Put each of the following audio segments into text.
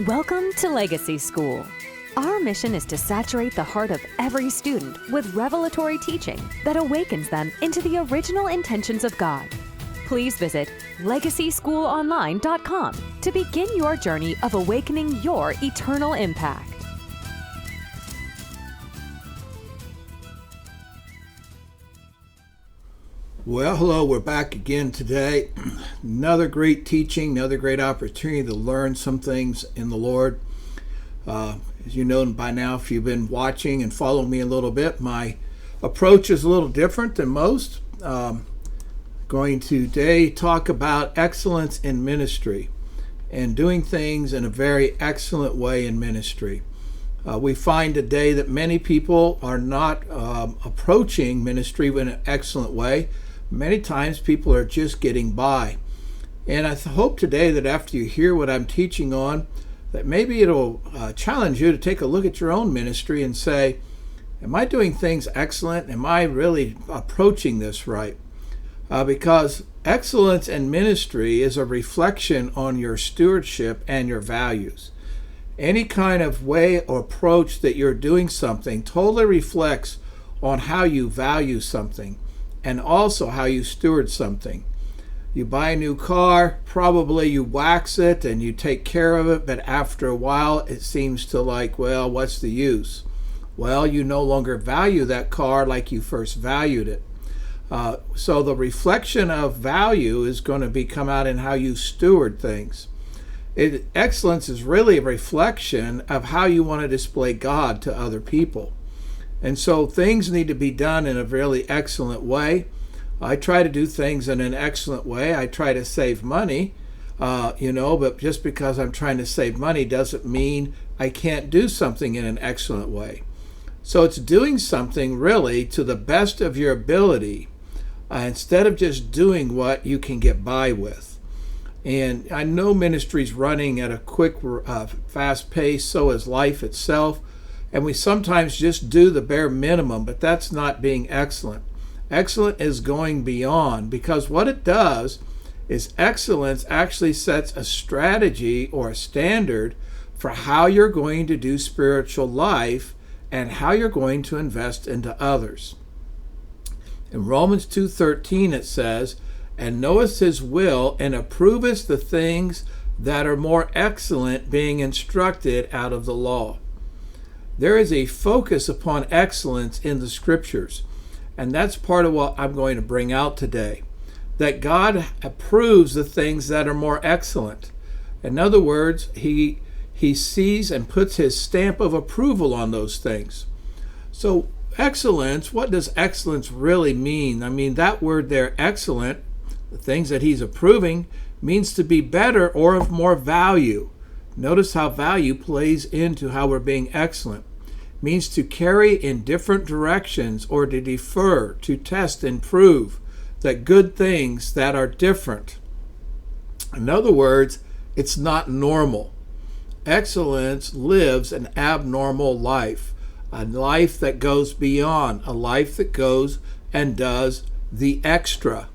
Welcome to Legacy School. Our mission is to saturate the heart of every student with revelatory teaching that awakens them into the original intentions of God. Please visit LegacySchoolOnline.com to begin your journey of awakening your eternal impact. Well, hello, we're back again today. Another great teaching, another great opportunity to learn some things in the Lord. As you know by now, if you've been watching and following me a little bit, my approach is a little different than most. Going to today talk about excellence in ministry and doing things in a very excellent way in ministry. We find today that many people are not approaching ministry in an excellent way. Many times people are just getting by. And I hope today that after you hear what I'm teaching on, that maybe it'll challenge you to take a look at your own ministry and say, am I doing things excellent? Am I really approaching this right? Because excellence in ministry is a reflection on your stewardship and your values. Any kind of way or approach that you're doing something totally reflects on how you value something and also how you steward something. You buy a new car, probably you wax it and you take care of it, but after a while it seems to like, well, what's the use? Well, you no longer value that car like you first valued it. So the reflection of value is going to come out in how you steward things. Excellence is really a reflection of how you want to display God to other people. And so things need to be done in a really excellent way. I try to do things in an excellent way. I try to save money, but just because I'm trying to save money doesn't mean I can't do something in an excellent way. So it's doing something really to the best of your ability instead of just doing what you can get by with. And I know ministry's running at a quick, fast pace, so is life itself. And we sometimes just do the bare minimum, but that's not being excellent. Excellent is going beyond, because what it does is excellence actually sets a strategy or a standard for how you're going to do spiritual life and how you're going to invest into others. In Romans 2:13 it says, and knowest his will, and approvest the things that are more excellent, being instructed out of the law. There is a focus upon excellence in the scriptures, and that's part of what I'm going to bring out today. That God approves the things that are more excellent. In other words, he sees and puts his stamp of approval on those things. So excellence, what does excellence really mean? I mean, that word there, excellent, the things that he's approving, means to be better or of more value. Notice how value plays into how we're being excellent. It means to carry in different directions or to defer, to test and prove that good things that are different. In other words, it's not normal. Excellence lives an abnormal life, a life that goes beyond, a life that goes and does the extra.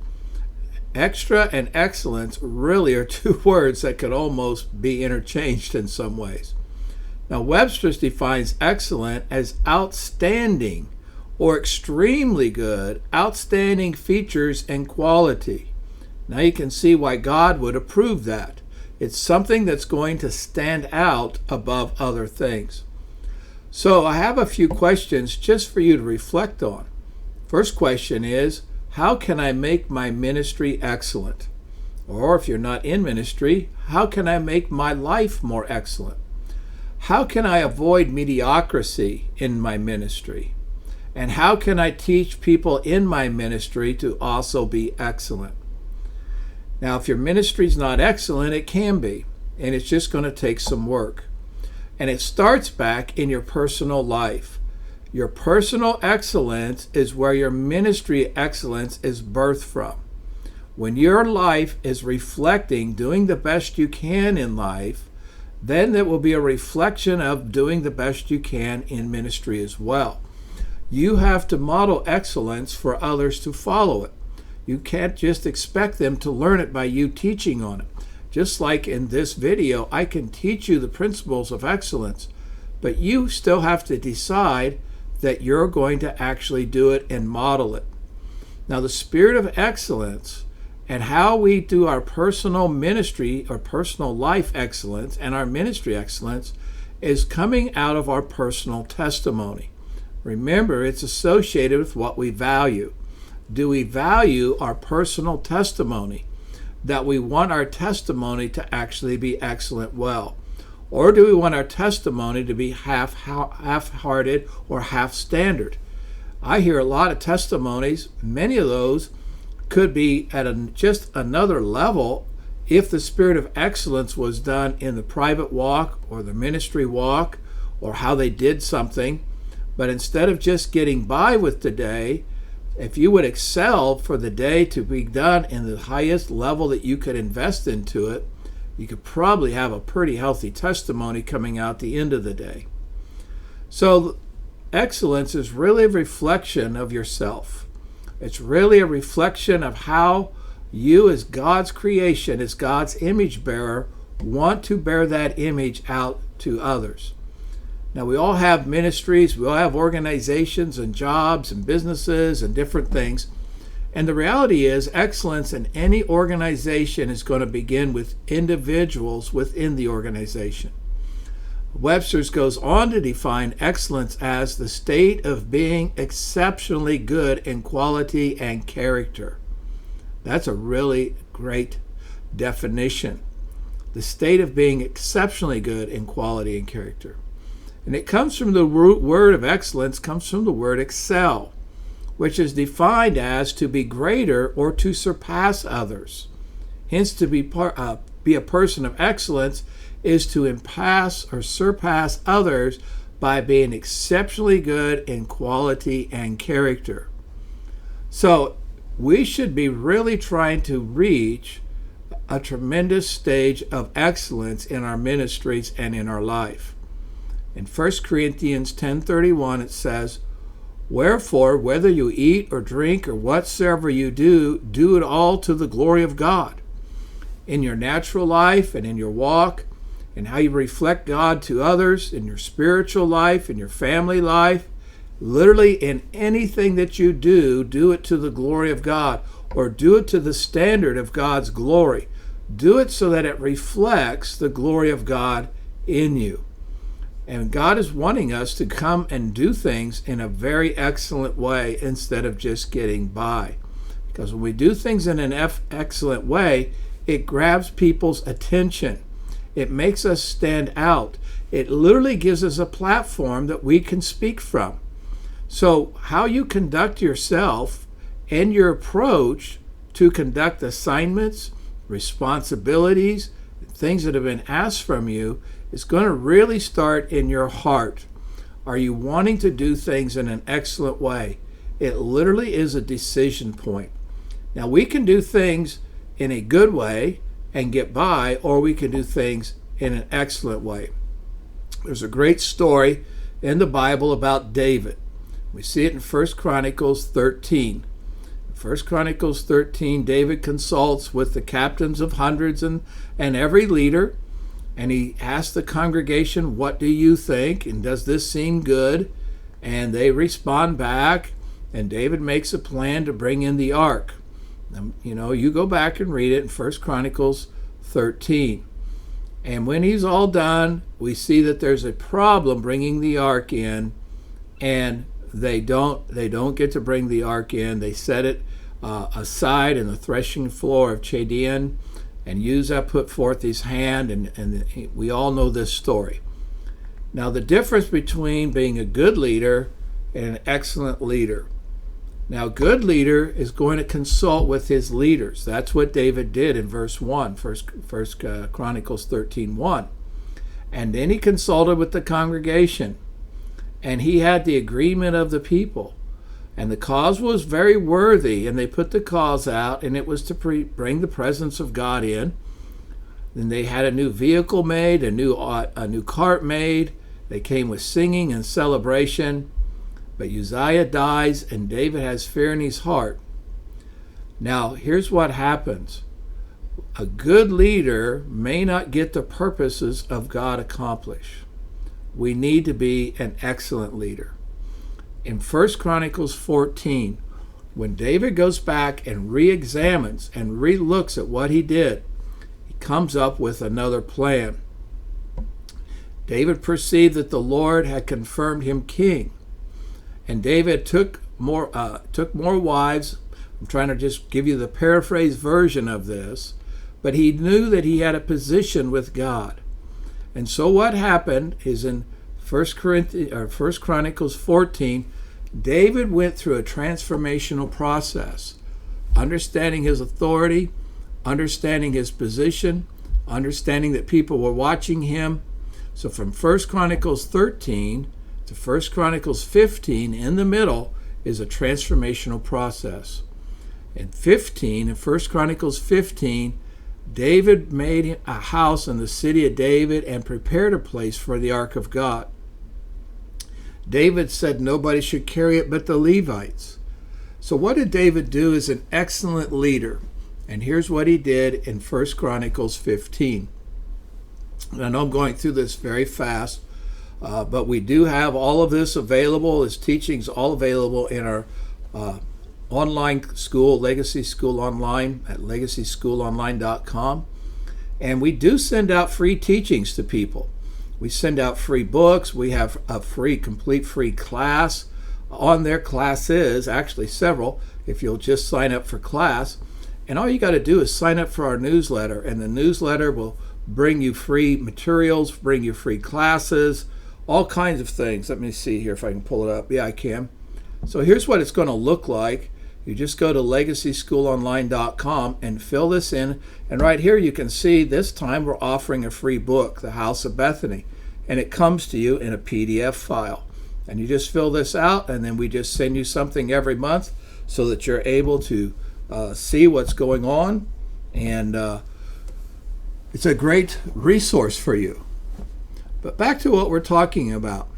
Extra and excellence really are two words that could almost be interchanged in some ways. Now, Webster's defines excellent as outstanding or extremely good, outstanding features and quality. Now you can see why God would approve that. It's something that's going to stand out above other things. So I have a few questions just for you to reflect on. First question is, how can I make my ministry excellent? Or if you're not in ministry, how can I make my life more excellent? How can I avoid mediocrity in my ministry? And how can I teach people in my ministry to also be excellent? Now, if your ministry's not excellent, it can be, and it's just going to take some work. And it starts back in your personal life. Your personal excellence is where your ministry excellence is birthed from. When your life is reflecting doing the best you can in life, then there will be a reflection of doing the best you can in ministry as well. You have to model excellence for others to follow it. You can't just expect them to learn it by you teaching on it. Just like in this video, I can teach you the principles of excellence, but you still have to decide that you're going to actually do it and model it. Now, the spirit of excellence and how we do our personal ministry or personal life excellence and our ministry excellence is coming out of our personal testimony. Remember, it's associated with what we value. Do we value our personal testimony, that we want our testimony to actually be excellent well? Or do we want our testimony to be half-hearted or half-standard? I hear a lot of testimonies. Many of those could be at just another level if the spirit of excellence was done in the private walk or the ministry walk or how they did something. But instead of just getting by with the day, if you would excel for the day to be done in the highest level that you could invest into it, you could probably have a pretty healthy testimony coming out the end of the day. So excellence is really a reflection of yourself. It's really a reflection of how you, as God's creation, as God's image bearer, want to bear that image out to others. Now, we all have ministries, we all have organizations and jobs and businesses and different things. And the reality is, excellence in any organization is going to begin with individuals within the organization. Webster's goes on to define excellence as the state of being exceptionally good in quality and character. That's a really great definition. The state of being exceptionally good in quality and character. And it comes from the root word of excellence, comes from the word excel, which is defined as to be greater or to surpass others. Hence, to be a person of excellence is to impass or surpass others by being exceptionally good in quality and character. So we should be really trying to reach a tremendous stage of excellence in our ministries and in our life. In 1 Corinthians 10:31 it says, "Wherefore, whether you eat or drink or whatsoever you do, do it all to the glory of God." In your natural life and in your walk, and how you reflect God to others, in your spiritual life, in your family life, literally in anything that you do, do it to the glory of God, or do it to the standard of God's glory. Do it so that it reflects the glory of God in you. And God is wanting us to come and do things in a very excellent way instead of just getting by. Because when we do things in an excellent way, it grabs people's attention. It makes us stand out. It literally gives us a platform that we can speak from. So how you conduct yourself and your approach to conduct assignments, responsibilities, things that have been asked from you is going to really start in your heart. Are you wanting to do things in an excellent way? It literally is a decision point. Now, we can do things in a good way and get by, or we can do things in an excellent way. There's a great story in the Bible about David. We see it in 1 Chronicles 13. In 1 Chronicles 13, David consults with the captains of hundreds and every leader, and he asks the congregation, "What do you think? And does this seem good?" And they respond back, and David makes a plan to bring in the ark. You go back and read it in 1 Chronicles 13. And when he's all done, we see that there's a problem bringing the ark in, and they don't get to bring the ark in. They set it aside in the threshing floor of Chadian, and Uzzah put forth his hand, and we all know this story. Now, the difference between being a good leader and an excellent leader. Now, a good leader is going to consult with his leaders. That's what David did in verse 1, 1 Chronicles 13:1. And then he consulted with the congregation, and he had the agreement of the people. And the cause was very worthy, and they put the cause out, and it was to bring the presence of God in. Then they had a new vehicle made, a new cart made. They came with singing and celebration. But Uzziah dies, and David has fear in his heart. Now, here's what happens. A good leader may not get the purposes of God accomplished. We need to be an excellent leader. In 1 Chronicles 14, when David goes back and re-examines and re-looks at what he did, he comes up with another plan. David perceived that the Lord had confirmed him king, and David took more wives. I'm trying to just give you the paraphrase version of this, but he knew that he had a position with God. And so what happened is in 1 Chronicles 14, David went through a transformational process, understanding his authority, understanding his position, understanding that people were watching him. So from 1 Chronicles 13 to 1 Chronicles 15, in the middle, is a transformational process. In 1 Chronicles 15, David made a house in the city of David and prepared a place for the ark of God. David said nobody should carry it but the Levites. So what did David do as an excellent leader? And here's what he did in 1 Chronicles 15. And I know I'm going through this very fast, but we do have all of this available. This teaching's all available in our online school, Legacy School Online, at legacyschoolonline.com. And we do send out free teachings to people. We send out free books. We have a complete free class. On their classes, actually several, if you'll just sign up for class. And all you got to do is sign up for our newsletter, and the newsletter will bring you free materials, bring you free classes, all kinds of things. Let me see here if I can pull it up. Yeah, I can. So here's what it's going to look like. You just go to legacyschoolonline.com and fill this in. And right here you can see this time we're offering a free book, The House of Bethany. And it comes to you in a PDF file. And you just fill this out, and then we just send you something every month so that you're able to see what's going on. And it's a great resource for you. But back to what we're talking about.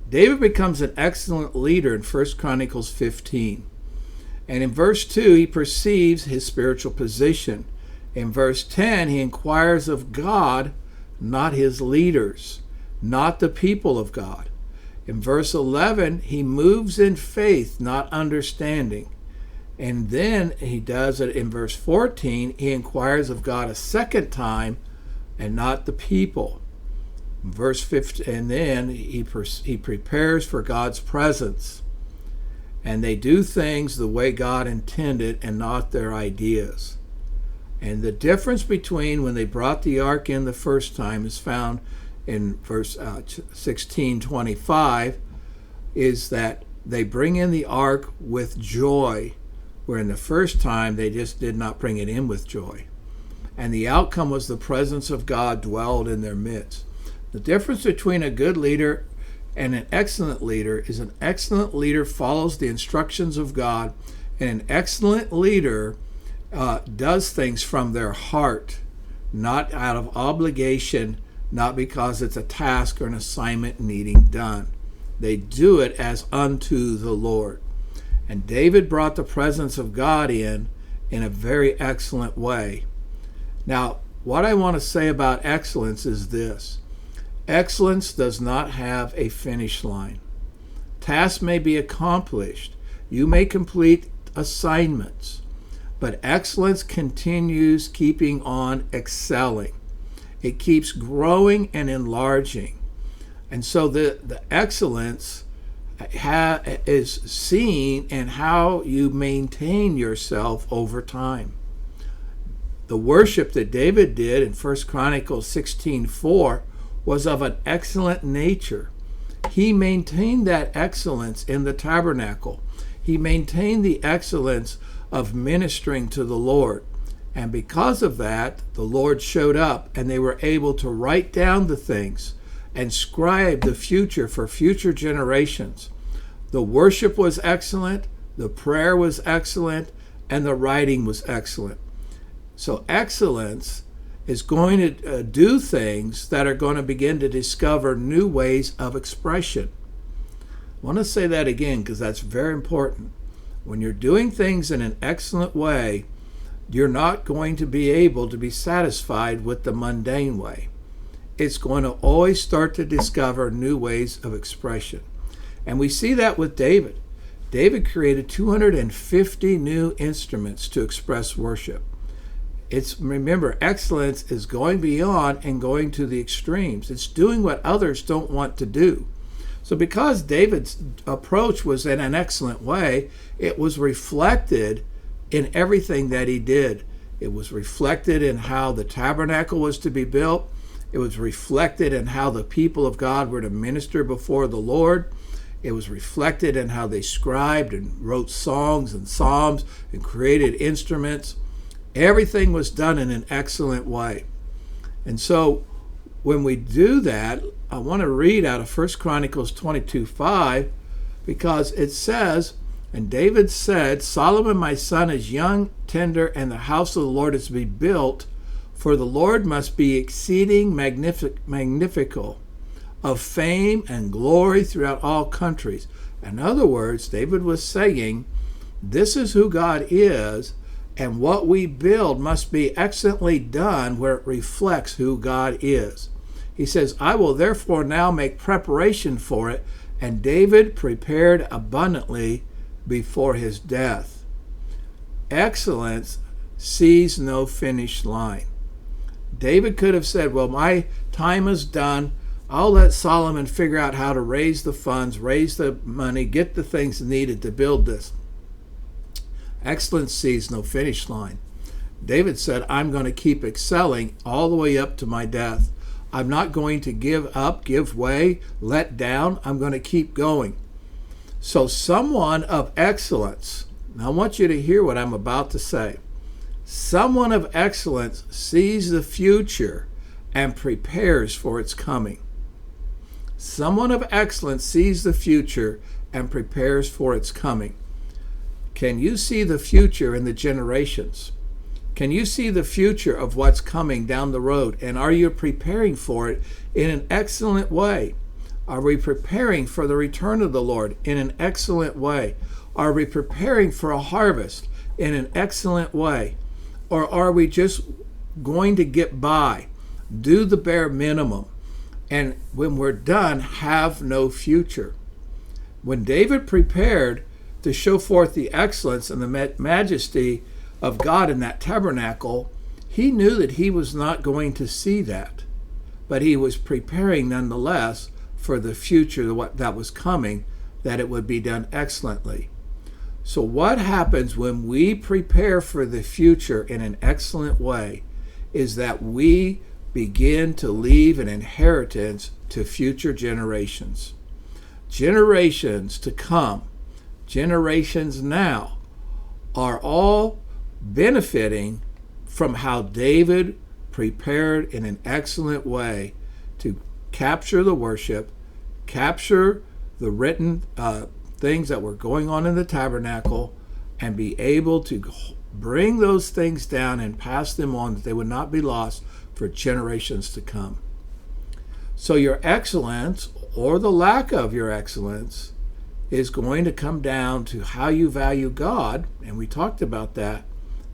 David becomes an excellent leader in 1 Chronicles 15. And in verse 2, he perceives his spiritual position. In verse 10, he inquires of God, not his leaders, not the people of God. In verse 11, he moves in faith, not understanding. And then he does it in verse 14, he inquires of God a second time, and not the people. Verse 15, and then he prepares for God's presence. And they do things the way God intended and not their ideas. And the difference between when they brought the ark in the first time is found in verse 16:25, is that they bring in the ark with joy, where in the first time they just did not bring it in with joy. And the outcome was the presence of God dwelled in their midst. The difference between a good leader and an excellent leader is an excellent leader follows the instructions of God, and an excellent leader does things from their heart, not out of obligation, not because it's a task or an assignment needing done. They do it as unto the Lord. And David brought the presence of God in a very excellent way. Now, what I want to say about excellence is this. Excellence does not have a finish line. Tasks may be accomplished. You may complete assignments. But excellence continues keeping on excelling. It keeps growing and enlarging. And so the excellence is seen in how you maintain yourself over time. The worship that David did in 1 Chronicles 16:4 was of an excellent nature. He maintained that excellence in the tabernacle. He maintained the excellence of ministering to the Lord. And because of that, the Lord showed up, and they were able to write down the things and scribe the future for future generations. The worship was excellent, the prayer was excellent, and the writing was excellent. So excellence is going to do things that are going to begin to discover new ways of expression. I want to say that again because that's very important. When you're doing things in an excellent way, you're not going to be able to be satisfied with the mundane way. It's going to always start to discover new ways of expression. And we see that with David. David created 250 new instruments to express worship. Remember, excellence is going beyond and going to the extremes. It's doing what others don't want to do. So because David's approach was in an excellent way, it was reflected in everything that he did. It was reflected in how the tabernacle was to be built. It was reflected in how the people of God were to minister before the Lord. It was reflected in how they scribed and wrote songs and psalms and created instruments. Everything was done in an excellent way. And so when we do that, I want to read out of 1 Chronicles 22:5, because it says, "And David said, Solomon my son is young, tender, and the house of the Lord is to be built, for the Lord must be exceeding magnifical, of fame and glory throughout all countries." In other words, David was saying, this is who God is, and what we build must be excellently done where it reflects who God is. He says, "I will therefore now make preparation for it," and David prepared abundantly before his death. Excellence sees no finish line. David could have said, well, my time is done. I'll let Solomon figure out how to raise the funds, raise the money, get the things needed to build this. Excellence sees no finish line. David said, I'm going to keep excelling all the way up to my death. I'm not going to give up, give way, let down. I'm going to keep going. So someone of excellence, now I want you to hear what I'm about to say. Someone of excellence sees the future and prepares for its coming. Someone of excellence sees the future and prepares for its coming. Can you see the future in the generations? Can you see the future of what's coming down the road? And are you preparing for it in an excellent way? Are we preparing for the return of the Lord in an excellent way? Are we preparing for a harvest in an excellent way? Or are we just going to get by, do the bare minimum, and when we're done, have no future? When David prepared to show forth the excellence and the majesty of God in that tabernacle, he knew that he was not going to see that, but he was preparing nonetheless for the future, what that was coming, that it would be done excellently. So what happens when we prepare for the future in an excellent way is that we begin to leave an inheritance to future generations. Generations to come, generations now, are all benefiting from how David prepared in an excellent way to capture the worship, capture the written things that were going on in the tabernacle, and be able to bring those things down and pass them on, that they would not be lost for generations to come. So your excellence, or the lack of your excellence, is going to come down to how you value God, and we talked about that,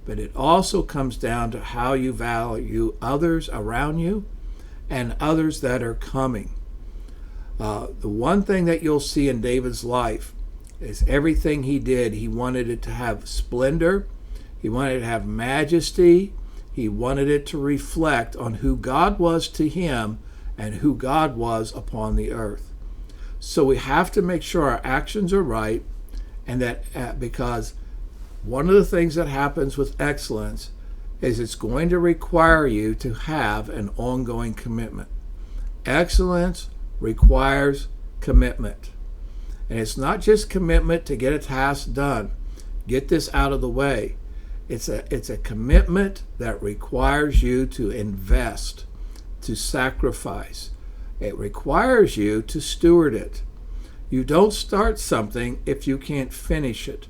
but it also comes down to how you value others around you and others that are coming. The one thing that you'll see in David's life is everything he did, he wanted it to have splendor, he wanted it to have majesty, he wanted it to reflect on who God was to him and who God was upon the earth. So we have to make sure our actions are right, and that because one of the things that happens with excellence is it's going to require you to have an ongoing commitment. Excellence requires commitment. And it's not just commitment to get a task done, get this out of the way. It's a commitment that requires you to invest, to sacrifice. It requires you to steward it. You don't start something if you can't finish it.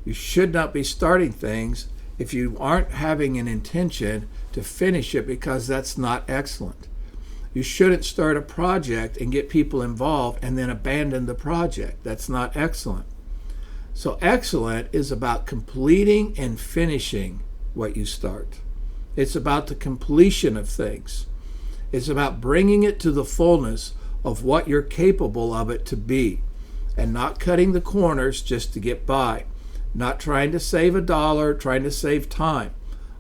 You should not be starting things if you aren't having an intention to finish it, because that's not excellent. You shouldn't start a project and get people involved and then abandon the project. That's not excellent. So excellent is about completing and finishing what you start. It's about the completion of things. It's about bringing it to the fullness of what you're capable of it to be, and not cutting the corners just to get by, not trying to save $1, trying to save time.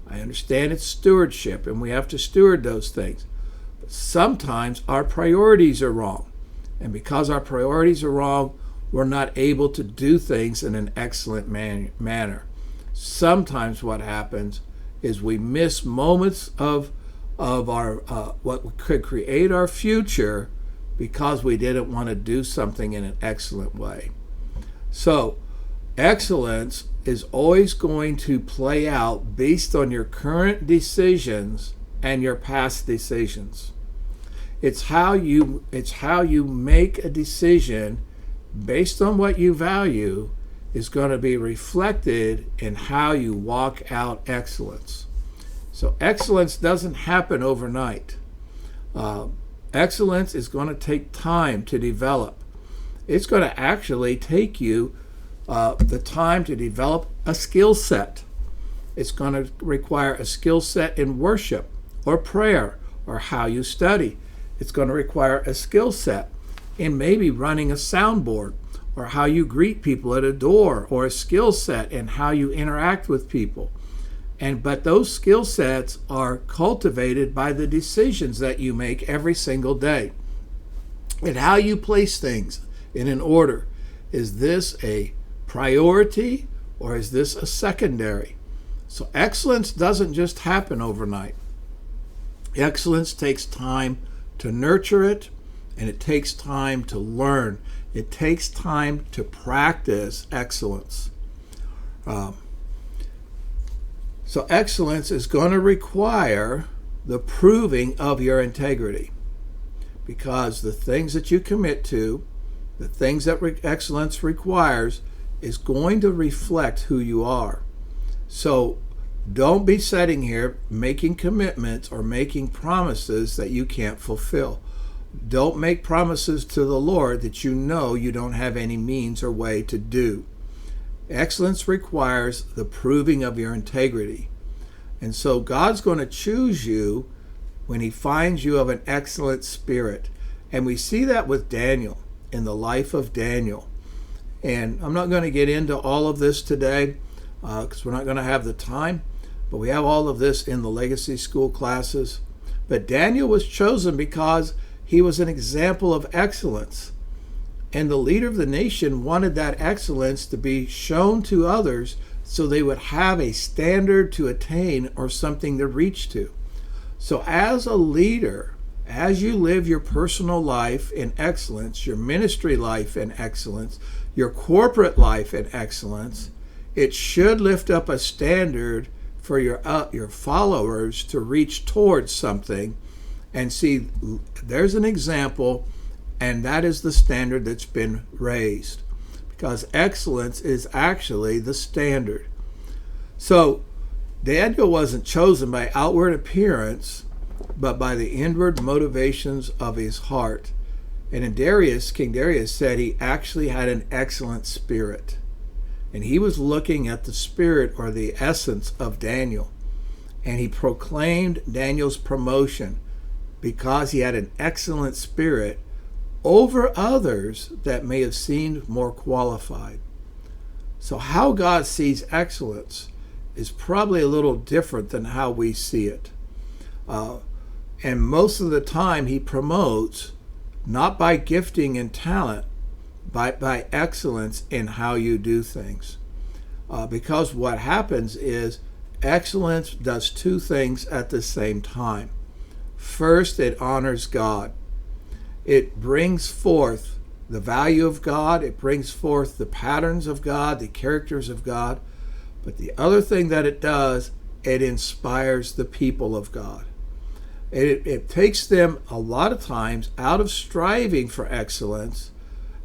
I understand it's stewardship, and we have to steward those things. But sometimes our priorities are wrong. And because our priorities are wrong, we're not able to do things in an excellent manner. Sometimes what happens is we miss moments of our what could create our future because we didn't want to do something in an excellent way. So excellence is always going to play out based on your current decisions and your past decisions. It's how you make a decision based on what you value is going to be reflected in how you walk out excellence. So excellence doesn't happen overnight. Excellence is going to take time to develop. It's going to actually take you the time to develop a skill set. It's going to require a skill set in worship or prayer or how you study. It's going to require a skill set in maybe running a soundboard or how you greet people at a door, or a skill set in how you interact with people. But those skill sets are cultivated by the decisions that you make every single day and how you place things in an order. Is this a priority or is this a secondary? So excellence doesn't just happen overnight. Excellence takes time to nurture it, and it takes time to learn. It takes time to practice excellence. So excellence is going to require the proving of your integrity, because the things that you commit to, the things that excellence requires, is going to reflect who you are. So don't be sitting here making commitments or making promises that you can't fulfill. Don't make promises to the Lord that you know you don't have any means or way to do. Excellence requires the proving of your integrity. And so God's going to choose you when he finds you of an excellent spirit. And we see that with Daniel, in the life of Daniel. And I'm not going to get into all of this today because we're not going to have the time. But we have all of this in the Legacy School classes. But Daniel was chosen because he was an example of excellence. And the leader of the nation wanted that excellence to be shown to others so they would have a standard to attain or something to reach to. So as a leader, as you live your personal life in excellence, your ministry life in excellence, your corporate life in excellence, it should lift up a standard for your followers to reach towards something and see there's an example, and that is the standard that's been raised, because excellence is actually the standard. So Daniel wasn't chosen by outward appearance, but by the inward motivations of his heart. And in King Darius said he actually had an excellent spirit. And he was looking at the spirit or the essence of Daniel. And he proclaimed Daniel's promotion because he had an excellent spirit over others that may have seemed more qualified. So how God sees excellence is probably a little different than how we see it. And most of the time he promotes not by gifting and talent, but by excellence in how you do things. Because what happens is excellence does two things at the same time. First, it honors God. It brings forth the value of God. It brings forth the patterns of God, the characters of God. But the other thing that it does, it inspires the people of God. It takes them a lot of times out of striving for excellence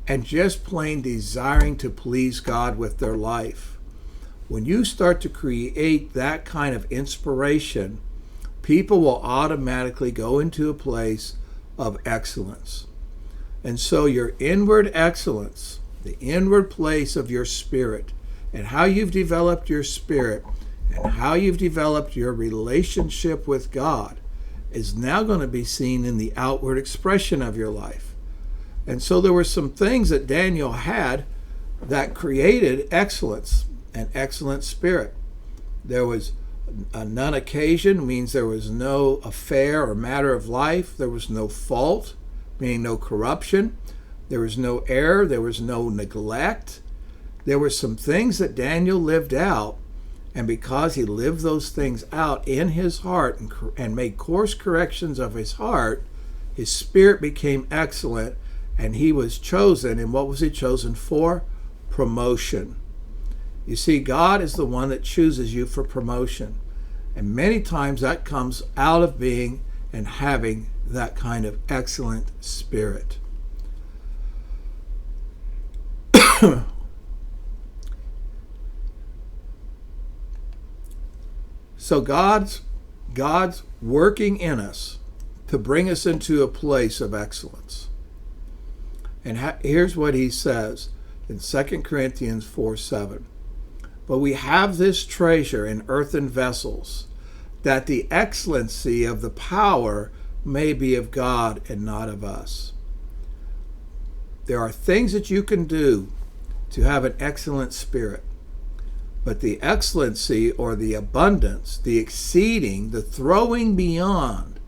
and just plain desiring to please God with their life. When you start to create that kind of inspiration, people will automatically go into a place of excellence. And so your inward excellence, the inward place of your spirit, and how you've developed your spirit and how you've developed your relationship with God is now going to be seen in the outward expression of your life. And so there were some things that Daniel had that created excellence, an excellent spirit. There was a none occasion, means there was no affair or matter of life. There was no fault, meaning no corruption. There was no error. There was no neglect. There were some things that Daniel lived out, and because he lived those things out in his heart and made course corrections of his heart, his spirit became excellent, and he was chosen. And what was he chosen for? Promotion. You see, God is the one that chooses you for promotion. And many times that comes out of being and having that kind of excellent spirit. So God's working in us to bring us into a place of excellence. And here's what he says in 2 Corinthians 4:7. But we have this treasure in earthen vessels, that the excellency of the power may be of God and not of us. There are things that you can do to have an excellent spirit. But the excellency or the abundance, the exceeding, the throwing beyond,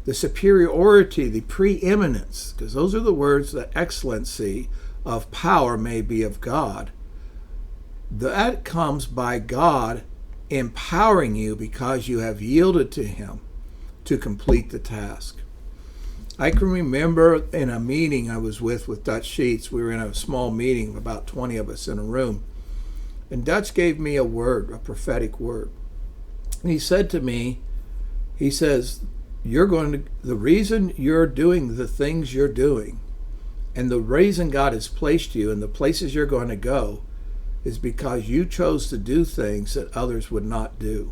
the superiority, the preeminence, because those are the words, the excellency of power may be of God. That comes by God empowering you because you have yielded to him to complete the task. I can remember in a meeting I was with Dutch Sheets. We were in a small meeting, about 20 of us in a room. And Dutch gave me a word, a prophetic word. And he said to me, he says, the reason you're doing the things you're doing, and the reason God has placed you in the places you're going to go, is because you chose to do things that others would not do.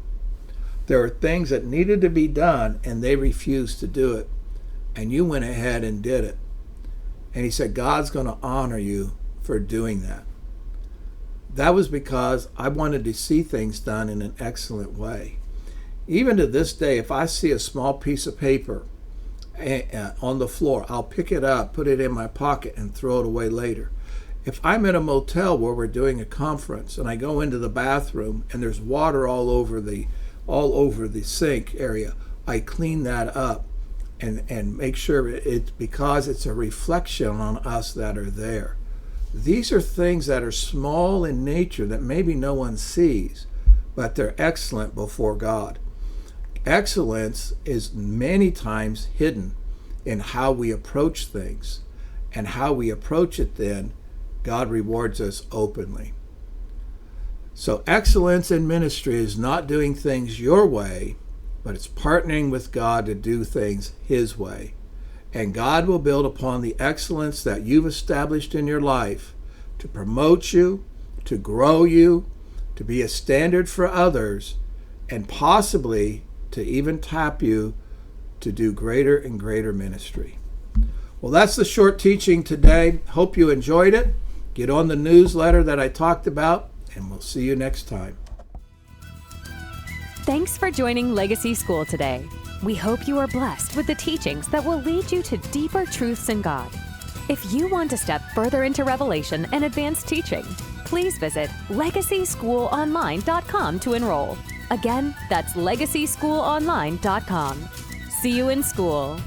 There are things that needed to be done, and they refused to do it. And you went ahead and did it. And he said, God's going to honor you for doing that. That was because I wanted to see things done in an excellent way. Even to this day, if I see a small piece of paper on the floor, I'll pick it up, put it in my pocket, and throw it away later. If I'm at a motel where we're doing a conference and I go into the bathroom and there's water all over the sink area, I clean that up and make sure it's because it's a reflection on us that are there. These are things that are small in nature that maybe no one sees, but they're excellent before God. Excellence is many times hidden in how we approach things, and how we approach it then, God rewards us openly. So excellence in ministry is not doing things your way, but it's partnering with God to do things his way. And God will build upon the excellence that you've established in your life to promote you, to grow you, to be a standard for others, and possibly to even tap you to do greater and greater ministry. Well, that's the short teaching today. Hope you enjoyed it. Get on the newsletter that I talked about, and we'll see you next time. Thanks for joining Legacy School today. We hope you are blessed with the teachings that will lead you to deeper truths in God. If you want to step further into revelation and advanced teaching, please visit legacyschoolonline.com to enroll. Again, that's legacyschoolonline.com. See you in school.